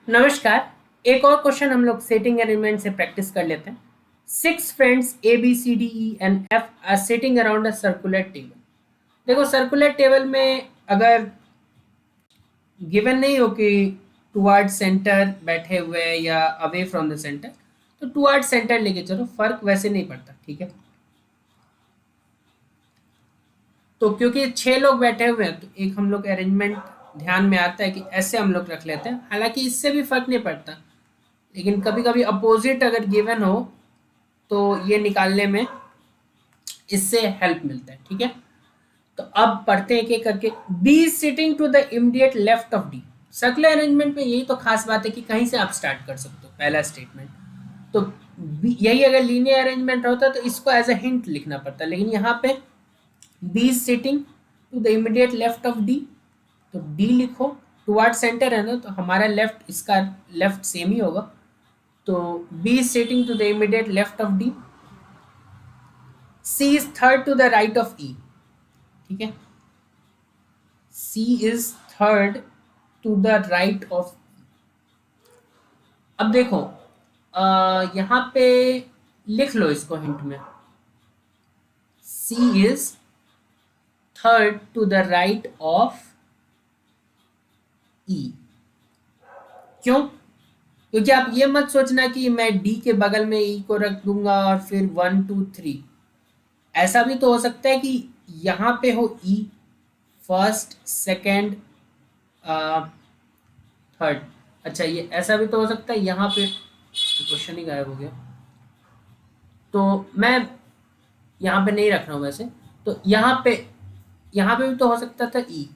नमस्कार। एक और क्वेश्चन हम लोग सेटिंग अरेंजमेंट से प्रैक्टिस कर लेते हैं। 6 friends A B C D E and F are sitting around a circular table. देखो सर्कुलर टेबल में अगर गिवन नहीं हो कि टुवर्ड सेंटर बैठे हुए हैं या अवे फ्रॉम द सेंटर, तो टुवर्ड सेंटर लेके चलो, फर्क वैसे नहीं पड़ता। ठीक है, तो क्योंकि 6 लोग बैठे हुए हैं तो एक हम लोग अरेंजमेंट ध्यान में आता है कि ऐसे हम लोग रख लेते हैं, हालांकि इससे भी फर्क नहीं पड़ता। लेकिन कभी कभी अपोजिट अगर गिवन हो तो ये निकालने में इससे हेल्प मिलता है। ठीक है, तो अब पढ़ते हैं एक एक करके। B sitting to the immediate left of D. Circular arrangement में यही तो खास बात है कि कहीं से आप स्टार्ट कर सकते हो पहला स्टेटमेंट। तो यही अगर लीनियर अरेंजमेंट होता तो इसको एज अ हिंट लिखना पड़ता, लेकिन यहाँ पे B sitting to the immediate left of D, तो डी लिखो। टुवर्ड सेंटर है ना, तो हमारा लेफ्ट, इसका लेफ्ट सेम ही होगा। तो B sitting to the immediate left of D. C is third to the right of E. ठीक है, C is third to the right of. अब देखो यहाँ पे लिख लो इसको हिंट में, C is third to the right of E. क्यों? क्योंकि आप ये मत सोचना कि मैं डी के बगल में ई को रख दूंगा और फिर 1 2 3। ऐसा भी तो हो सकता है कि यहाँ पे हो ई फर्स्ट सेकंड थर्ड। अच्छा, ये ऐसा भी तो हो सकता है यहाँ पे, क्वेश्चन ही गायब हो गया। तो मैं यहाँ पे नहीं रख रहा हूँ वैसे। तो यहाँ पे भी तो हो सकता था ई।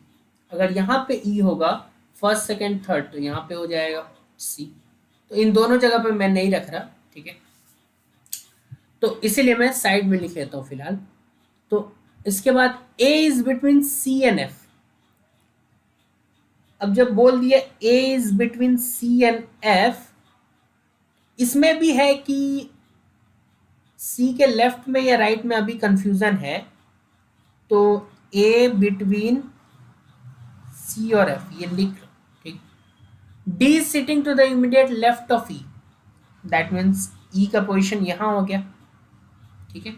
अगर यहाँ पे ई होगा फर्स्ट सेकंड थर्ड, तो यहाँ पे हो जाएगा सी। तो इन दोनों जगह पे मैं नहीं रख रहा। ठीक है, तो इसीलिए मैं साइड में लिख लेता हूँ फिलहाल। तो इसके बाद A is between C and F. अब जब बोल दिया A is between C and F, इसमें भी है कि सी के लेफ्ट में या राइट में अभी कंफ्यूजन है। तो ए बिटवीन सी और एफ ये लिख लो। ठीक, D sitting to the immediate left of E, that means E का पोजीशन यहां हो गया। ठीक है,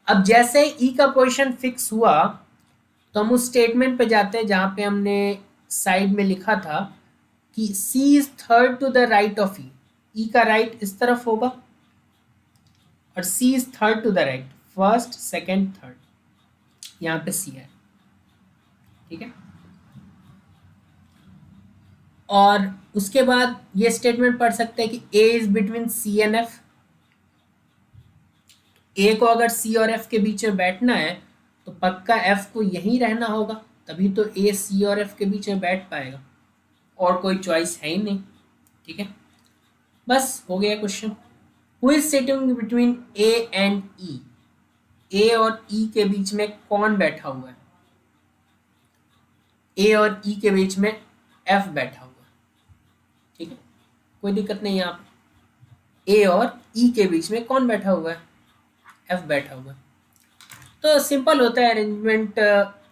अब जैसे ई का पोजीशन फिक्स हुआ तो हम उस स्टेटमेंट पे जाते हैं जहां पे हमने साइड में लिखा था कि C is third to the right of E. E का राइट इस तरफ होगा और C is third to the right, first second third, यहाँ पे सी है। ठीक है, और उसके बाद ये स्टेटमेंट पढ़ सकते हैं कि A is between C and F. A को अगर सी और एफ के बीच में बैठना है तो पक्का एफ को यहीं रहना होगा, तभी तो ए सी और एफ के बीच में बैठ पाएगा, और कोई चॉइस है ही नहीं। ठीक है, बस हो गया question. Who is sitting between A and E. A और ई के बीच में कौन बैठा हुआ है? ए और ई के बीच में एफ बैठा हुआ है। ठीक है, कोई दिक्कत नहीं है। यहाँ पे ए और ई के बीच में कौन बैठा हुआ है? एफ बैठा हुआ है। तो सिंपल होता है अरेंजमेंट।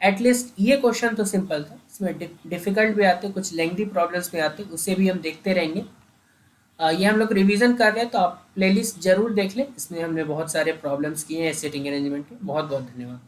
एटलीस्ट ये क्वेश्चन तो सिंपल था, इसमें डिफिकल्ट भी आते, कुछ लेंथी प्रॉब्लम्स भी आते, उसे भी हम देखते रहेंगे। ये हम लोग रिवीजन कर रहे हैं, तो आप प्लेलिस्ट जरूर देख लें, इसमें हमने बहुत सारे प्रॉब्लम्स किए हैं सेटिंग अरेंजमेंट के। बहुत बहुत धन्यवाद।